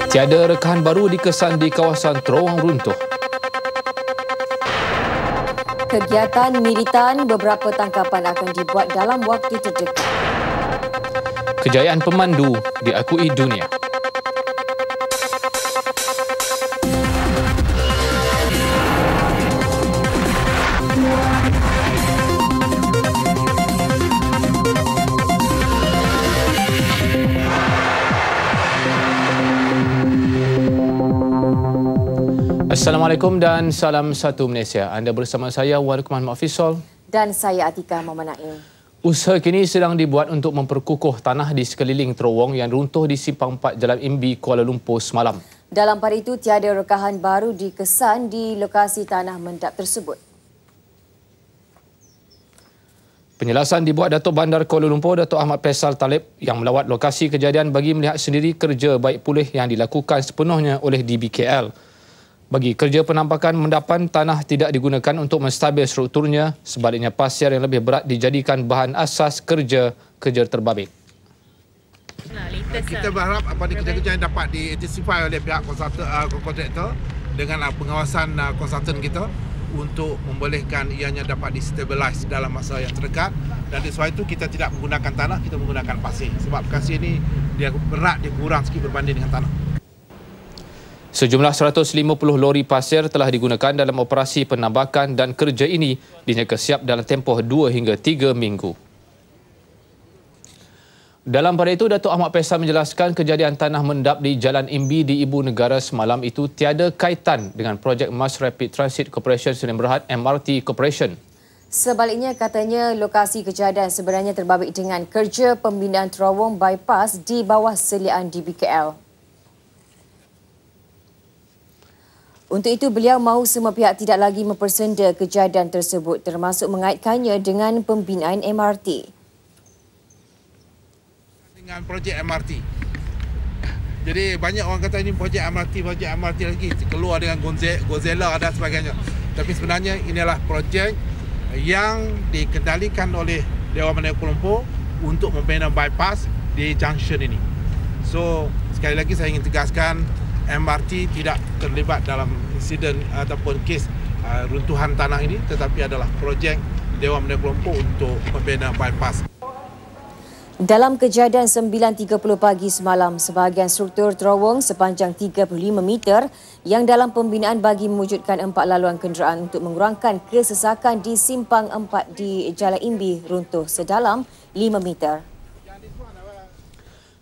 Tiada rekahan baru dikesan di kawasan terowong runtuh. Kegiatan militan beberapa tangkapan akan dibuat dalam waktu terdekat. Kejayaan pemandu diakui dunia. Assalamualaikum dan salam satu Malaysia. Anda bersama saya Wan Rukman Mafisol Dan saya Atika Muhammad Naim. Usaha kini sedang dibuat untuk memperkukuh tanah di sekeliling terowong yang runtuh di Simpang 4 Jalan Imbi, Kuala Lumpur semalam. Dalam pada itu, tiada rekahan baru dikesan di lokasi tanah mendap tersebut. Penjelasan dibuat Datuk Bandar Kuala Lumpur, Datuk Ahmad Faisal Talib yang melawat lokasi kejadian bagi melihat sendiri kerja baik pulih yang dilakukan sepenuhnya oleh DBKL. Bagi kerja penampakan mendapan, tanah tidak digunakan untuk menstabil strukturnya, sebaliknya pasir yang lebih berat dijadikan bahan asas kerja terbabit. Kita berharap apa kerja-kerja yang dapat diantisipasi oleh pihak kontraktor dengan pengawasan konsultan kita untuk membolehkan ianya dapat distabilize dalam masa yang terdekat, dan sebab itu kita tidak menggunakan tanah, kita menggunakan pasir sebab pasir ini dia berat, dia kurang sikit berbanding dengan tanah. Sejumlah 150 lori pasir telah digunakan dalam operasi penambakan dan kerja ini dinyatakan siap dalam tempoh 2 hingga 3 minggu. Dalam pada itu, Datuk Ahmad Faisal menjelaskan kejadian tanah mendap di Jalan Imbi di Ibu Negara semalam itu tiada kaitan dengan projek Mass Rapid Transit Corporation Sdn Bhd MRT Corporation. Sebaliknya, katanya lokasi kejadian sebenarnya terbabit dengan kerja pembinaan terowong bypass di bawah seliaan DBKL. Untuk itu, beliau mahu semua pihak tidak lagi mempersenda kejadian tersebut termasuk mengaitkannya dengan pembinaan MRT. Dengan projek MRT. Jadi banyak orang kata ini projek MRT lagi. Keluar dengan Godzilla dan sebagainya. Tapi sebenarnya inilah projek yang dikendalikan oleh Dewan Bandar Kuala Lumpur untuk membina bypass di junction ini. So, sekali lagi saya ingin tegaskan, MRT tidak terlibat dalam insiden ataupun kes runtuhan tanah ini, tetapi adalah projek Dewan Bandar Kuala Lumpur untuk membina bypass. Dalam kejadian 9.30 pagi semalam, sebahagian struktur terowong sepanjang 35 meter yang dalam pembinaan bagi mewujudkan 4 laluan kenderaan untuk mengurangkan kesesakan di Simpang 4 di Jalan Imbi runtuh sedalam 5 meter.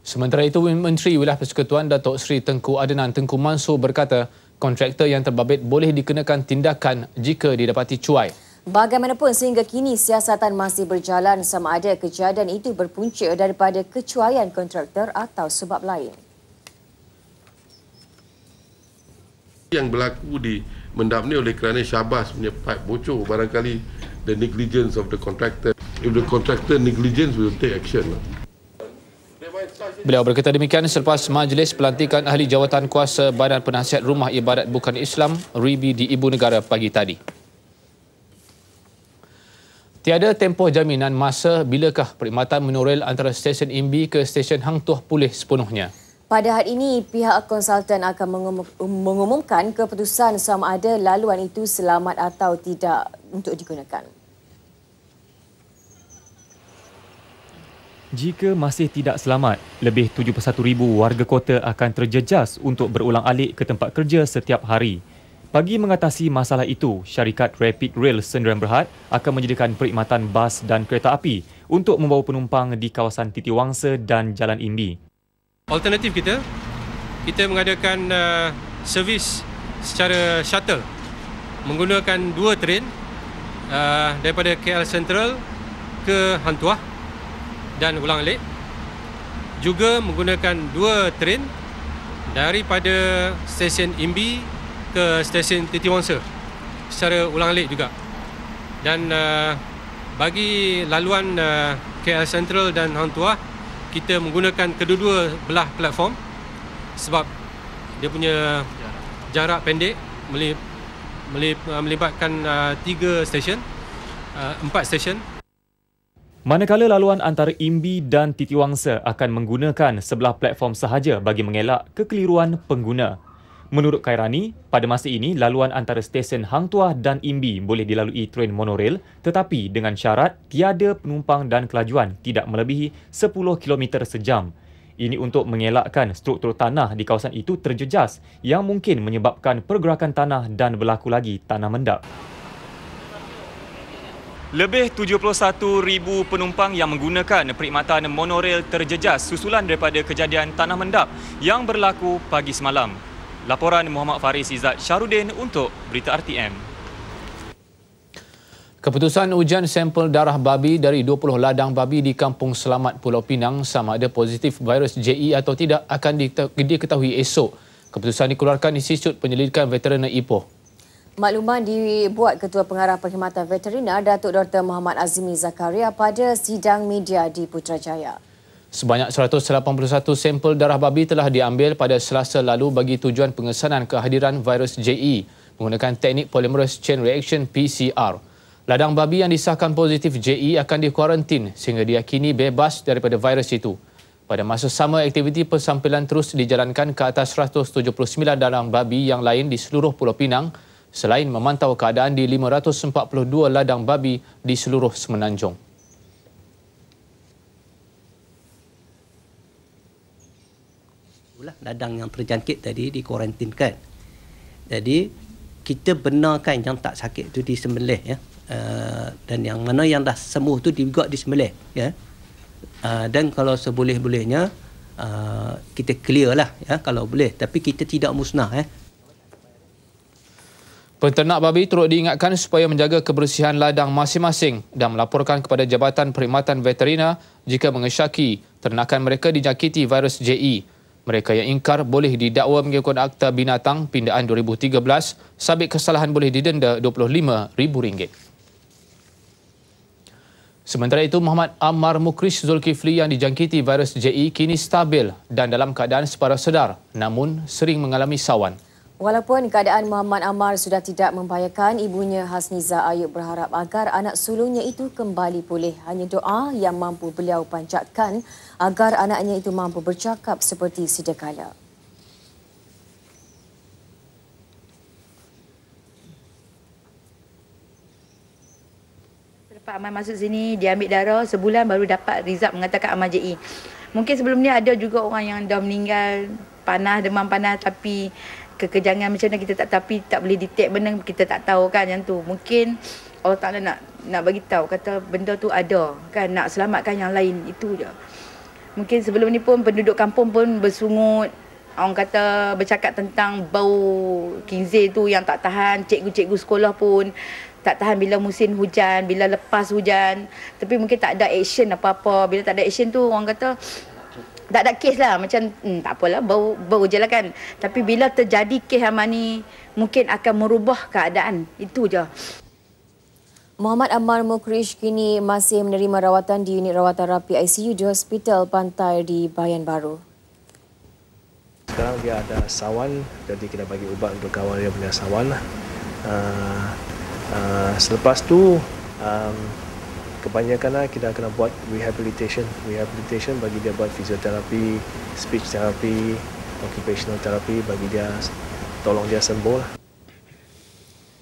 Sementara itu, Menteri Wilayah Persekutuan Datuk Seri Tengku Adenan Tengku Mansur berkata kontraktor yang terbabit boleh dikenakan tindakan jika didapati cuai. Bagaimanapun, sehingga kini siasatan masih berjalan sama ada kejadian itu berpunca daripada kecuaian kontraktor atau sebab lain. Yang berlaku di mendap ni oleh kerana Syabas punya pipe bocor, barangkali the negligence of the contractor. If the contractor negligence, we will take action. Beliau berkata demikian selepas majlis pelantikan ahli jawatan kuasa Badan Penasihat Rumah Ibadat Bukan Islam RIBI di Ibu Negara pagi tadi. Tiada tempoh jaminan masa bilakah perkhidmatan monorail antara stesen Imbi ke stesen Hang Tuah pulih sepenuhnya. Pada hari ini, pihak konsultan akan mengumumkan keputusan sama ada laluan itu selamat atau tidak untuk digunakan. Jika masih tidak selamat, lebih 71,000 warga kota akan terjejas untuk berulang-alik ke tempat kerja setiap hari. Bagi mengatasi masalah itu, syarikat Rapid Rail Sdn Bhd akan menyediakan perkhidmatan bas dan kereta api untuk membawa penumpang di kawasan Titiwangsa dan Jalan Imbi. Alternatif kita mengadakan servis secara shuttle menggunakan 2 train daripada KL Central ke Hang Tuah dan ulang-alik, juga menggunakan 2 train daripada stesen Imbi ke stesen Titiwangsa secara ulang-alik juga. Dan bagi laluan KL Central dan Hang Tuah, kita menggunakan kedua-dua belah platform sebab dia punya jarak pendek, melibatkan 4 stesen. Manakala laluan antara Imbi dan Titiwangsa akan menggunakan sebelah platform sahaja bagi mengelak kekeliruan pengguna. Menurut Khairani, pada masa ini laluan antara stesen Hang Tuah dan Imbi boleh dilalui tren monorail tetapi dengan syarat tiada penumpang dan kelajuan tidak melebihi 10 km sejam. Ini untuk mengelakkan struktur tanah di kawasan itu terjejas yang mungkin menyebabkan pergerakan tanah dan berlaku lagi tanah mendap. Lebih 71,000 penumpang yang menggunakan perkhidmatan monorail terjejas susulan daripada kejadian tanah mendap yang berlaku pagi semalam. Laporan Muhammad Faris Izzat Syarudin untuk Berita RTM. Keputusan ujian sampel darah babi dari 20 ladang babi di Kampung Selamat Pulau Pinang sama ada positif virus JE atau tidak akan diketahui esok. Keputusan dikeluarkan Institut Penyelidikan Veteriner Ipoh. Makluman dibuat Ketua Pengarah Perkhidmatan Veteriner Datuk Dr. Muhammad Azmi Zakaria pada sidang media di Putrajaya. Sebanyak 181 sampel darah babi telah diambil pada Selasa lalu bagi tujuan pengesanan kehadiran virus JE menggunakan teknik polymerase chain reaction PCR. Ladang babi yang disahkan positif JE akan dikuarantin sehingga diyakini bebas daripada virus itu. Pada masa sama, aktiviti pensampilan terus dijalankan ke atas 179 ladang babi yang lain di seluruh Pulau Pinang selain memantau keadaan di 542 ladang babi di seluruh Semenanjung. Ladang yang terjangkit tadi dikuarantinkan. Jadi kita benarkan yang tak sakit tu disembelih ya. Dan yang mana yang dah sembuh tu juga disembelih ya. Dan kalau seboleh-bolehnya kita clear lah ya kalau boleh, tapi kita tidak musnah ya. Penternak babi turut diingatkan supaya menjaga kebersihan ladang masing-masing dan melaporkan kepada Jabatan Perkhidmatan Veteriner jika mengesyaki ternakan mereka dijangkiti virus JE. Mereka yang ingkar boleh didakwa mengikut Akta Binatang Pindaan 2013, sabit kesalahan boleh didenda RM25,000. Sementara itu, Muhammad Ammar Mukrish Zulkifli yang dijangkiti virus JE kini stabil dan dalam keadaan separuh sedar, namun sering mengalami sawan. Walaupun keadaan Muhammad Ammar sudah tidak membahayakan, ibunya Hasniza Ayub berharap agar anak sulungnya itu kembali pulih. Hanya doa yang mampu beliau panjatkan agar anaknya itu mampu bercakap seperti sedia kala. Selepas Ammar masuk sini, dia ambil darah, sebulan baru dapat result mengatakan Ammar JE. Mungkin sebelum ni ada juga orang yang dah meninggal, panas, demam panas, tapi kekejangan macam mana kita tak boleh detect benda, kita tak tahu kan yang tu. Mungkin Allah Ta'ala nak bagi tahu kata benda tu ada kan, nak selamatkan yang lain, itu je. Mungkin sebelum ni pun penduduk kampung pun bersungut, orang kata bercakap tentang bau kinzir tu yang tak tahan, cikgu-cikgu sekolah pun tak tahan bila musim hujan, bila lepas hujan. Tapi mungkin tak ada action apa-apa. Bila tak ada action tu orang kata tak ada kes lah, macam tak apalah, bau je lah kan. Tapi bila terjadi kes Ammar ni, mungkin akan merubah keadaan, itu je. Muhammad Ammar Mukrish kini masih menerima rawatan di unit rawatan rapi ICU di Hospital Pantai di Bayan Baru. Sekarang dia ada sawan, jadi kita bagi ubat untuk kawal dia punya sawan. Selepas tu, kebanyakan kita kena buat rehabilitation bagi dia buat fisioterapi, speech therapy, occupational therapy bagi dia tolong dia sembuh.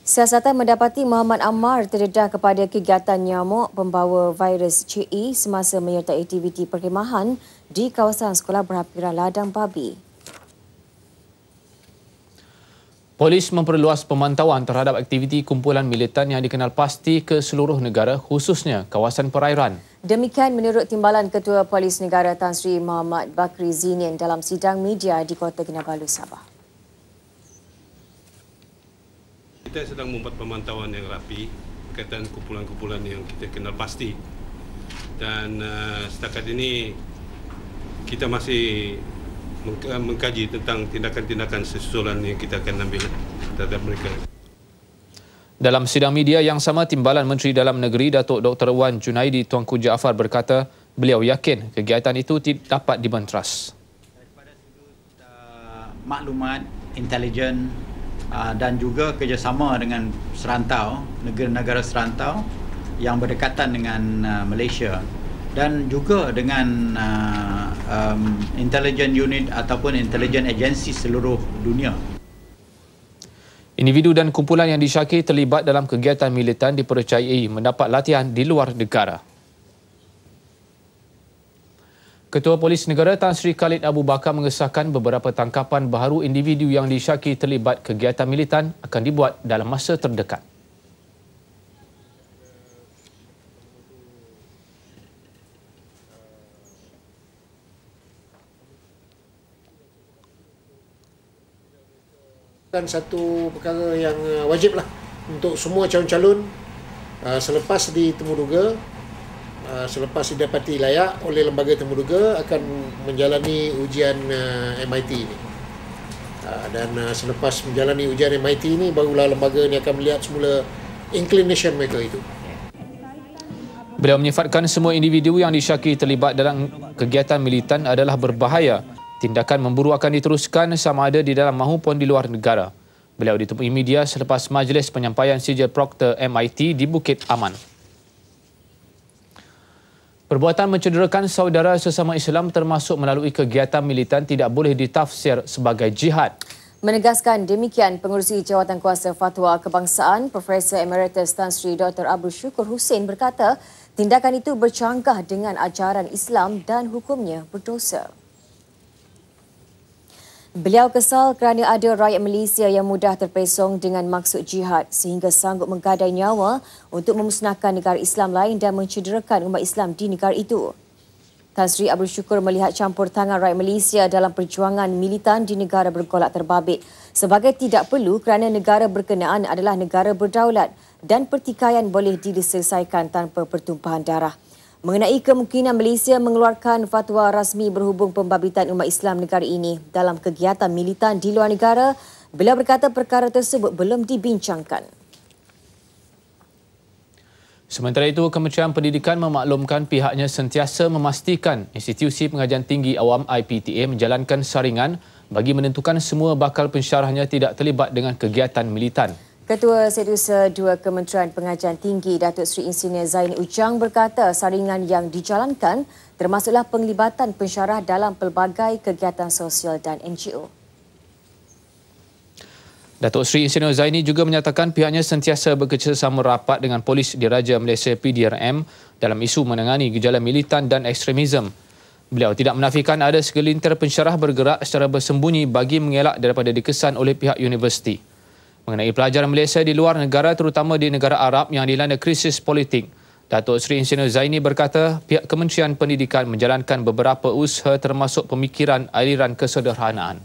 Siasatan mendapati Muhammad Ammar terdedah kepada kegiatan nyamuk pembawa virus JE semasa menyertai aktiviti perkhemahan di kawasan Sekolah Berhampiran Ladang Babi. Polis memperluas pemantauan terhadap aktiviti kumpulan militan yang dikenal pasti ke seluruh negara, khususnya kawasan perairan. Demikian menurut Timbalan Ketua Polis Negara Tan Sri Muhammad Bakri Zinin dalam sidang media di Kota Kinabalu, Sabah. Kita sedang membuat pemantauan yang rapi berkaitan kumpulan-kumpulan yang kita kenal pasti. Dan setakat ini kita masih mengkaji tentang tindakan-tindakan susulan yang kita akan ambil terhadap mereka. Dalam sidang media yang sama, Timbalan Menteri Dalam Negeri Datuk Dr. Wan Junaidi Tuanku Jaafar berkata beliau yakin kegiatan itu dapat dibenteras. Daripada sudut maklumat, intelijen dan juga kerjasama dengan serantau, negara-negara serantau, yang berdekatan dengan Malaysia dan juga dengan intelligence unit ataupun intelligence agensi seluruh dunia. Individu dan kumpulan yang disyaki terlibat dalam kegiatan militan dipercayai mendapat latihan di luar negara. Ketua Polis Negara Tan Sri Khalid Abu Bakar mengesahkan beberapa tangkapan baharu individu yang disyaki terlibat kegiatan militan akan dibuat dalam masa terdekat. Dan satu perkara yang wajiblah untuk semua calon-calon selepas ditemuduga, selepas didapati layak oleh lembaga temuduga akan menjalani ujian MIT ini. Dan selepas menjalani ujian MIT ini barulah lembaga ini akan melihat semula inclination mereka itu. Beliau menyifatkan semua individu yang disyaki terlibat dalam kegiatan militan adalah berbahaya. Tindakan memburu akan diteruskan sama ada di dalam maupun di luar negara. Beliau ditemui media selepas majlis penyampaian sijil Proctor MIT di Bukit Aman. Perbuatan mencederakan saudara sesama Islam termasuk melalui kegiatan militan tidak boleh ditafsir sebagai jihad. Menegaskan demikian Pengerusi Jawatankuasa Fatwa Kebangsaan Profesor Emeritus Tan Sri Dr. Abdul Syukur Hussein berkata, tindakan itu bercanggah dengan ajaran Islam dan hukumnya berdosa. Beliau kesal kerana ada rakyat Malaysia yang mudah terpesong dengan maksud jihad sehingga sanggup menggadai nyawa untuk memusnahkan negara Islam lain dan mencederakan umat Islam di negara itu. Tan Sri Abdul Syukur melihat campur tangan rakyat Malaysia dalam perjuangan militan di negara bergolak terbabit sebagai tidak perlu kerana negara berkenaan adalah negara berdaulat dan pertikaian boleh diselesaikan tanpa pertumpahan darah. Mengenai kemungkinan Malaysia mengeluarkan fatwa rasmi berhubung pembabitan umat Islam negara ini dalam kegiatan militan di luar negara, beliau berkata perkara tersebut belum dibincangkan. Sementara itu, Kementerian Pendidikan memaklumkan pihaknya sentiasa memastikan Institusi Pengajian Tinggi Awam IPTA menjalankan saringan bagi menentukan semua bakal pensyarahnya tidak terlibat dengan kegiatan militan. Ketua Setiausaha 2 Kementerian Pengajian Tinggi Datuk Seri Insinyur Zaini Ujang berkata saringan yang dijalankan termasuklah penglibatan pensyarah dalam pelbagai kegiatan sosial dan NGO. Datuk Seri Insinyur Zaini juga menyatakan pihaknya sentiasa bekerjasama rapat dengan Polis Diraja Malaysia PDRM dalam isu menangani gejala militan dan ekstremisme. Beliau tidak menafikan ada segelintir pensyarah bergerak secara bersembunyi bagi mengelak daripada dikesan oleh pihak universiti. Mengenai pelajar Malaysia di luar negara terutama di negara Arab yang dilanda krisis politik, Datuk Seri Insinyur Zaini berkata pihak Kementerian Pendidikan menjalankan beberapa usaha termasuk pemikiran aliran kesederhanaan.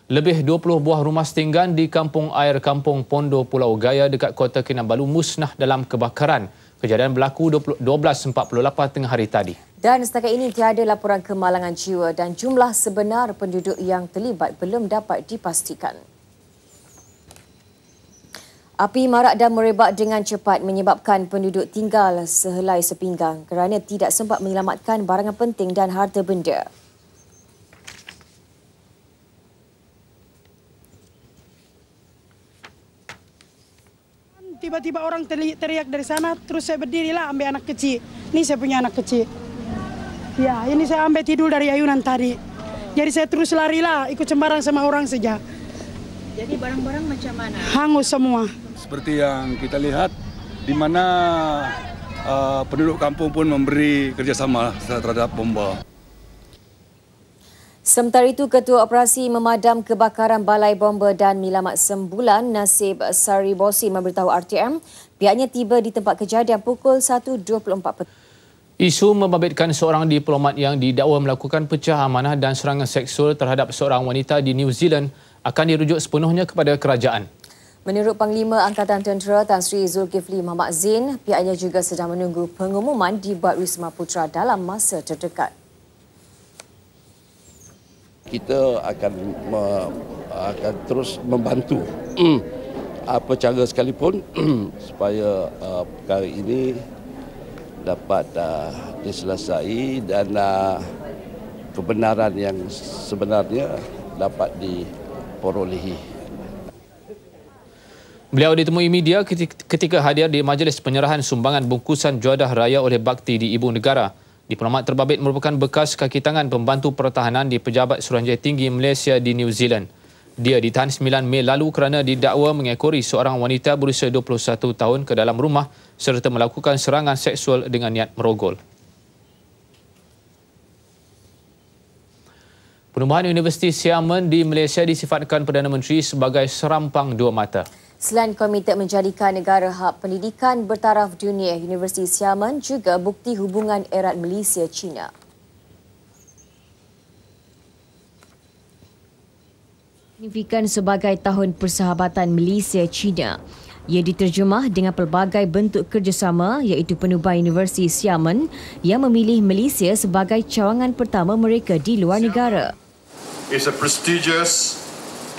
Lebih 20 buah rumah setinggan di kampung air Kampung Pondo Pulau Gaya dekat Kota Kinabalu musnah dalam kebakaran. Kejadian berlaku 12.48 tengah hari tadi. Dan setakat ini tiada laporan kemalangan jiwa dan jumlah sebenar penduduk yang terlibat belum dapat dipastikan. Api marak dan merebak dengan cepat menyebabkan penduduk tinggal sehelai sepinggang kerana tidak sempat menyelamatkan barangan penting dan harta benda. Tiba-tiba orang teriak dari sana, terus saya berdirilah ambil anak kecil. Ini saya punya anak kecil. Ya, ini saya ambil tidur dari ayunan tadi. Jadi saya terus larilah, ikut sembarang sama orang saja. Jadi barang-barang macam mana? Hangus semua. Seperti yang kita lihat, di mana penduduk kampung pun memberi kerjasama terhadap bomba. Sementara itu, Ketua Operasi Memadam Kebakaran Balai Bomba dan Milamat Sembulan, Nasib Sari Bosi memberitahu RTM, pihaknya tiba di tempat kejadian pukul 1.24 petang. Isu membabitkan seorang diplomat yang didakwa melakukan pecah amanah dan serangan seksual terhadap seorang wanita di New Zealand akan dirujuk sepenuhnya kepada kerajaan. Menurut Panglima Angkatan Tentera Tan Sri Zulkifli Mohamad Zain, pihaknya juga sedang menunggu pengumuman dibuat Wisma Putra dalam masa terdekat. Kita akan terus membantu apa cara sekalipun supaya perkara ini dapat diselesai dan kebenaran yang sebenarnya dapat diperolehi. Beliau ditemui media ketika hadir di majlis penyerahan sumbangan bungkusan juadah raya oleh Bakti di Ibu Negara. Diplomat terbabit merupakan bekas kaki tangan pembantu pertahanan di Pejabat Suruhanjaya Tinggi Malaysia di New Zealand. Dia ditahan 9 Mei lalu kerana didakwa mengekori seorang wanita berusia 21 tahun ke dalam rumah serta melakukan serangan seksual dengan niat merogol. Penubuhan Universiti Xiamen di Malaysia disifatkan Perdana Menteri sebagai serampang dua mata. Selain komited menjadikan negara hub pendidikan bertaraf dunia, Universiti Xiamen juga bukti hubungan erat Malaysia-China. Signifikan sebagai Tahun Persahabatan Malaysia-China. Ia diterjemah dengan pelbagai bentuk kerjasama iaitu penubuhan Universiti Xiamen yang memilih Malaysia sebagai cawangan pertama mereka di luar negara. It's a prestigious,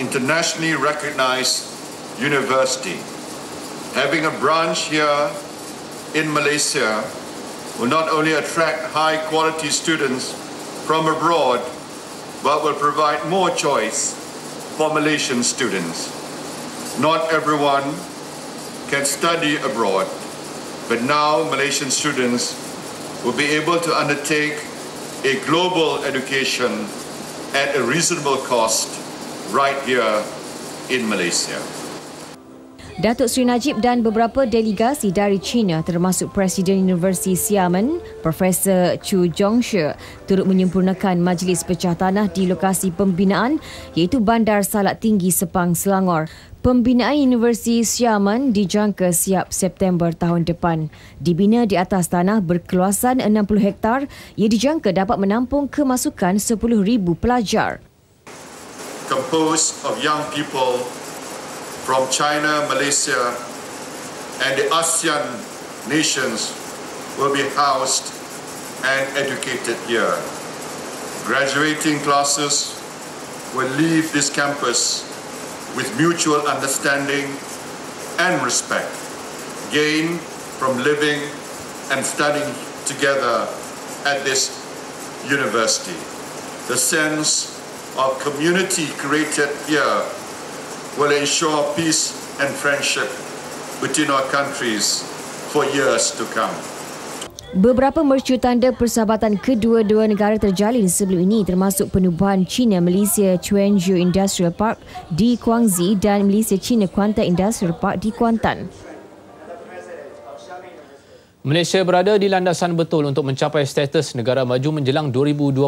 internationally recognized university. Having a branch here in Malaysia will not only attract high-quality students from abroad, but will provide more choice for Malaysian students. Not everyone can study abroad, but now Malaysian students will be able to undertake a global education at a reasonable cost right here in Malaysia. Datuk Seri Najib dan beberapa delegasi dari China termasuk Presiden Universiti Xiamen, Profesor Chu Zhongshe, turut menyempurnakan majlis pecah tanah di lokasi pembinaan iaitu Bandar Salak Tinggi Sepang, Selangor. Pembinaan Universiti Xiamen dijangka siap September tahun depan. Dibina di atas tanah berkeluasan 60 hektar, ia dijangka dapat menampung kemasukan 10,000 pelajar. Composed of young people from China, Malaysia and the ASEAN nations will be housed and educated here. Graduating classes will leave this campus with mutual understanding and respect gained from living and studying together at this university. The sense of community created here will ensure peace and friendship between our countries for years to come. Beberapa mercu tanda persahabatan kedua-dua negara terjalin sebelum ini termasuk penubuhan China-Malaysia Quanzhou Industrial Park di Guangxi dan Malaysia-China Kuantan Industrial Park di Kuantan. Malaysia berada di landasan betul untuk mencapai status negara maju menjelang 2020.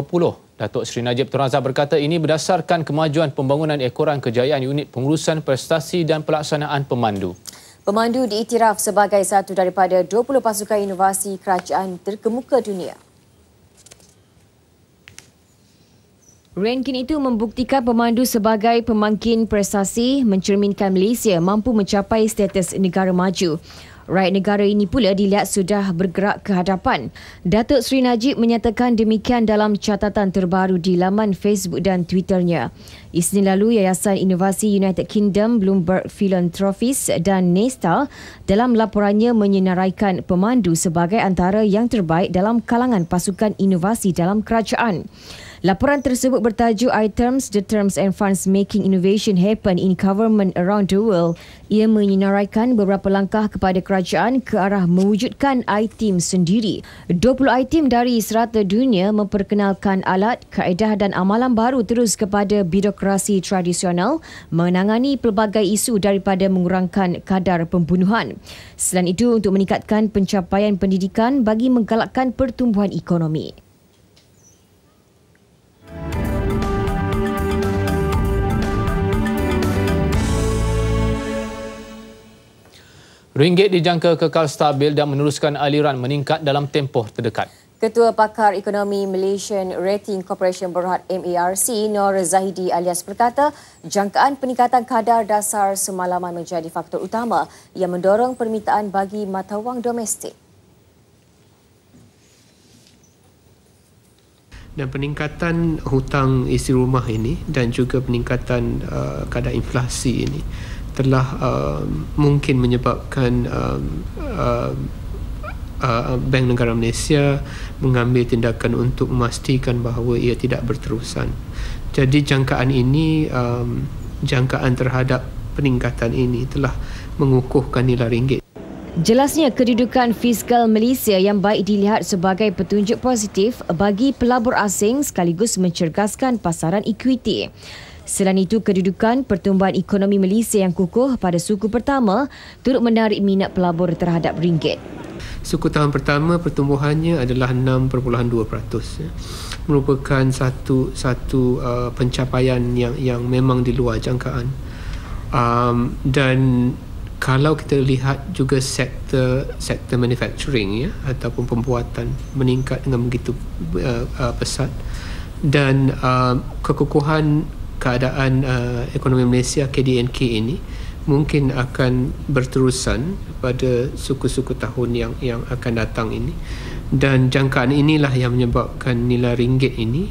Datuk Seri Najib Tun Razak berkata ini berdasarkan kemajuan pembangunan ekoran kejayaan unit pengurusan prestasi dan pelaksanaan pemandu. Pemandu diiktiraf sebagai satu daripada 20 pasukan inovasi kerajaan terkemuka dunia. Ranking itu membuktikan pemandu sebagai pemangkin prestasi mencerminkan Malaysia mampu mencapai status negara maju. Rakyat negara ini pula dilihat sudah bergerak ke hadapan. Datuk Seri Najib menyatakan demikian dalam catatan terbaru di laman Facebook dan Twitternya. Isnin lalu, Yayasan Inovasi United Kingdom, Bloomberg Philanthropies dan Nesta dalam laporannya menyenaraikan pemandu sebagai antara yang terbaik dalam kalangan pasukan inovasi dalam kerajaan. Laporan tersebut bertajuk I-Terms, The Terms and Funds Making Innovation Happen in Government Around the World. Ia menyenaraikan beberapa langkah kepada kerajaan ke arah mewujudkan I-Team sendiri. 20 I-Team dari serata dunia memperkenalkan alat, kaedah dan amalan baru terus kepada birokrasi tradisional menangani pelbagai isu daripada mengurangkan kadar pembunuhan. Selain itu, untuk meningkatkan pencapaian pendidikan bagi menggalakkan pertumbuhan ekonomi. Ringgit dijangka kekal stabil dan meneruskan aliran meningkat dalam tempoh terdekat. Ketua Pakar Ekonomi Malaysian Rating Corporation Berhad MARC, Nur Zahidi alias berkata, jangkaan peningkatan kadar dasar semalaman menjadi faktor utama yang mendorong permintaan bagi mata wang domestik. Dan peningkatan hutang isi rumah ini dan juga peningkatan kadar inflasi ini telah mungkin menyebabkan Bank Negara Malaysia mengambil tindakan untuk memastikan bahawa ia tidak berterusan. Jadi jangkaan ini, jangkaan terhadap peningkatan ini telah mengukuhkan nilai ringgit. Jelasnya kedudukan fiskal Malaysia yang baik dilihat sebagai petunjuk positif bagi pelabur asing sekaligus mencerdaskan pasaran ekuiti. Selain itu, kedudukan pertumbuhan ekonomi Malaysia yang kukuh pada suku pertama turut menarik minat pelabur terhadap ringgit. Suku tahun pertama pertumbuhannya adalah 6.2%. Merupakan satu pencapaian yang memang di luar jangkaan. Dan kalau kita lihat juga sektor manufacturing ataupun pembuatan meningkat dengan begitu pesat, dan kekukuhan keadaan ekonomi Malaysia KDNK ini mungkin akan berterusan pada suku-suku tahun yang akan datang ini, dan jangkaan inilah yang menyebabkan nilai ringgit ini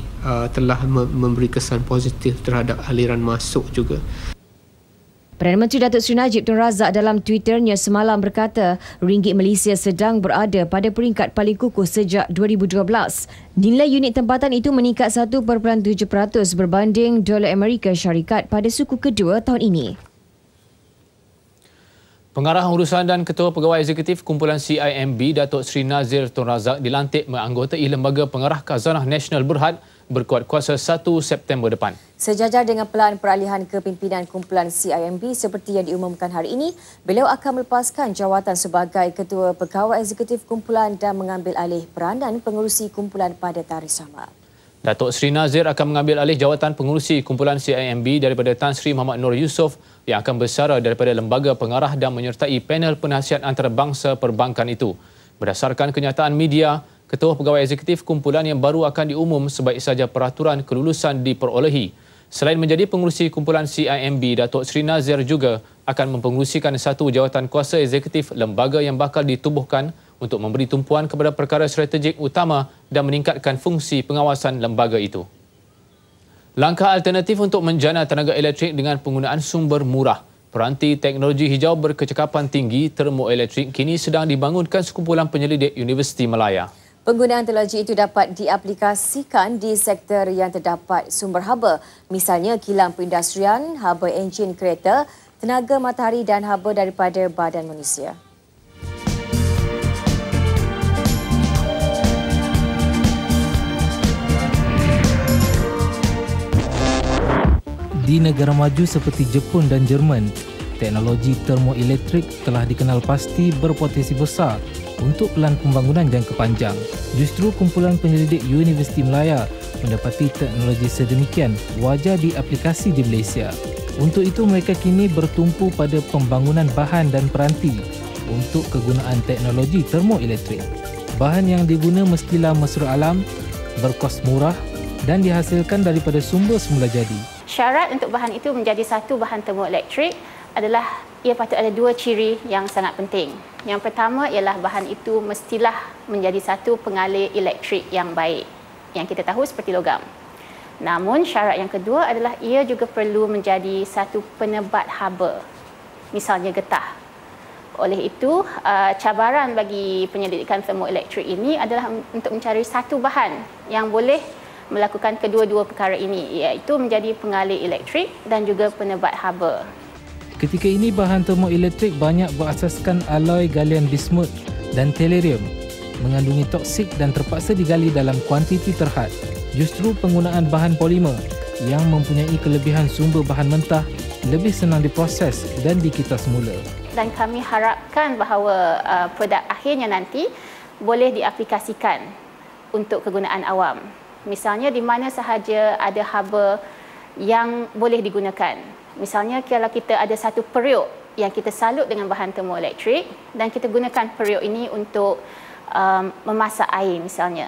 telah memberi kesan positif terhadap aliran masuk juga. Perdana Menteri Datuk Seri Najib Tun Razak dalam Twitternya semalam berkata ringgit Malaysia sedang berada pada peringkat paling kukuh sejak 2012. Nilai unit tempatan itu meningkat 1.7% berbanding dolar Amerika Syarikat pada suku kedua tahun ini. Pengarah Urusan dan Ketua Pegawai Eksekutif Kumpulan CIMB Datuk Seri Nazir Tun Razak dilantik menganggotai Lembaga Pengarah Khazanah Nasional Berhad berkuat kuasa 1 September depan. Sejajar dengan pelan peralihan kepimpinan kumpulan CIMB seperti yang diumumkan hari ini, beliau akan melepaskan jawatan sebagai Ketua Pegawai Eksekutif Kumpulan dan mengambil alih peranan pengerusi kumpulan pada tarikh sama. Datuk Seri Nazir akan mengambil alih jawatan pengerusi kumpulan CIMB daripada Tan Sri Muhammad Nur Yusof yang akan bersara daripada lembaga pengarah dan menyertai panel penasihat antarabangsa perbankan itu. Berdasarkan kenyataan media, Ketua Pegawai Eksekutif kumpulan yang baru akan diumum sebaik saja peraturan kelulusan diperolehi. Selain menjadi pengerusi kumpulan CIMB, Datuk Seri Nazir juga akan mempengerusikan satu jawatan kuasa eksekutif lembaga yang bakal ditubuhkan untuk memberi tumpuan kepada perkara strategik utama dan meningkatkan fungsi pengawasan lembaga itu. Langkah alternatif untuk menjana tenaga elektrik dengan penggunaan sumber murah. Peranti teknologi hijau berkecakapan tinggi termoelektrik kini sedang dibangunkan sekumpulan penyelidik Universiti Malaya. Penggunaan teknologi itu dapat diaplikasikan di sektor yang terdapat sumber haba, misalnya kilang perindustrian, haba enjin kereta, tenaga matahari dan haba daripada badan manusia. Di negara maju seperti Jepun dan Jerman, teknologi termoelektrik telah dikenal pasti berpotensi besar untuk pelan pembangunan jangka panjang. Justru kumpulan penyelidik Universiti Malaya mendapati teknologi sedemikian wajar diaplikasi di Malaysia. Untuk itu mereka kini bertumpu pada pembangunan bahan dan peranti untuk kegunaan teknologi termoelektrik. Bahan yang diguna mestilah mesra alam, berkos murah dan dihasilkan daripada sumber semula jadi. Syarat untuk bahan itu menjadi satu bahan termoelektrik adalah ia patut ada dua ciri yang sangat penting. Yang pertama ialah bahan itu mestilah menjadi satu pengalir elektrik yang baik, yang kita tahu seperti logam. Namun syarat yang kedua adalah ia juga perlu menjadi satu penebat haba, misalnya getah. Oleh itu, cabaran bagi penyelidikan termoelektrik ini adalah untuk mencari satu bahan yang boleh melakukan kedua-dua perkara ini, iaitu menjadi pengalir elektrik dan juga penebat haba. Ketika ini bahan termoelektrik banyak berasaskan aloi galian bismut dan tellurium, mengandungi toksik dan terpaksa digali dalam kuantiti terhad. Justru penggunaan bahan polimer yang mempunyai kelebihan sumber bahan mentah lebih senang diproses dan dikita semula. Dan kami harapkan bahawa produk akhirnya nanti boleh diaplikasikan untuk kegunaan awam. Misalnya di mana sahaja ada haba yang boleh digunakan. Misalnya kalau kita ada satu periuk yang kita salut dengan bahan termoelektrik dan kita gunakan periuk ini untuk memasak air misalnya.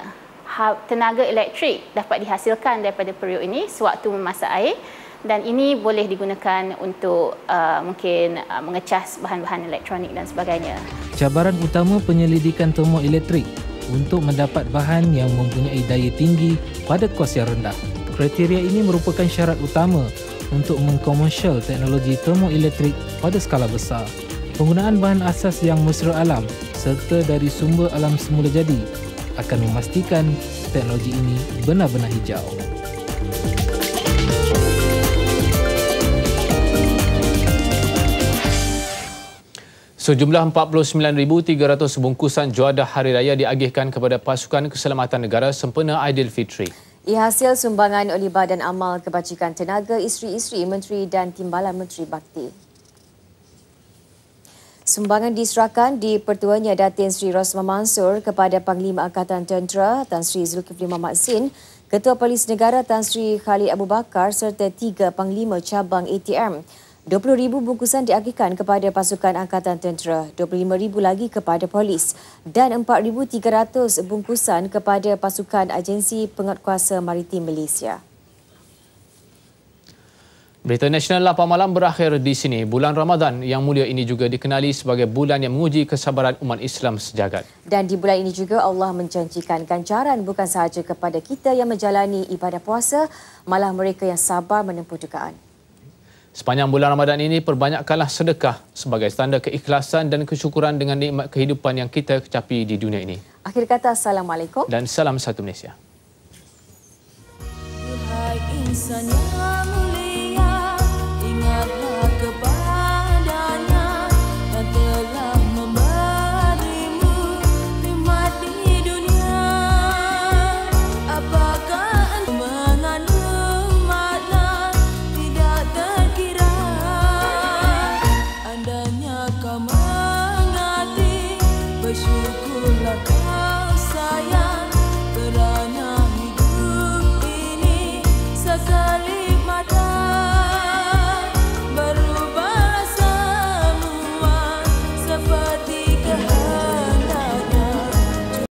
Tenaga elektrik dapat dihasilkan daripada periuk ini sewaktu memasak air dan ini boleh digunakan untuk mungkin mengecas bahan-bahan elektronik dan sebagainya. Cabaran utama penyelidikan termoelektrik untuk mendapat bahan yang mempunyai daya tinggi pada kos yang rendah. Kriteria ini merupakan syarat utama untuk mengkomersial teknologi termoelektrik pada skala besar. Penggunaan bahan asas yang mesra alam serta dari sumber alam semula jadi akan memastikan teknologi ini benar-benar hijau. Sejumlah 49,300 bungkusan juadah Hari Raya diagihkan kepada Pasukan Keselamatan Negara sempena Aidilfitri. Ia hasil sumbangan oleh Badan Amal Kebajikan Tenaga Isteri-Isteri Menteri dan Timbalan Menteri Bakti. Sumbangan diserahkan di Pertuanya Datin Sri Rosmah Mansur kepada Panglima Angkatan Tentera Tan Sri Zulkifli Mohamad Zin, Ketua Polis Negara Tan Sri Khalid Abu Bakar serta 3 Panglima Cabang ATM. 20,000 bungkusan diagihkan kepada pasukan Angkatan Tentera, 25,000 lagi kepada polis dan 4,300 bungkusan kepada pasukan Agensi Penguatkuasa Maritim Malaysia. Berita Nasional 8 malam berakhir di sini. Bulan Ramadan yang mulia ini juga dikenali sebagai bulan yang menguji kesabaran umat Islam sejagat. Dan di bulan ini juga Allah menjanjikan ganjaran bukan sahaja kepada kita yang menjalani ibadah puasa, malah mereka yang sabar menempuh dugaan. Sepanjang bulan Ramadan ini, perbanyakkanlah sedekah sebagai tanda keikhlasan dan kesyukuran dengan nikmat kehidupan yang kita kecapi di dunia ini. Akhir kata, Assalamualaikum. Dan salam satu Malaysia.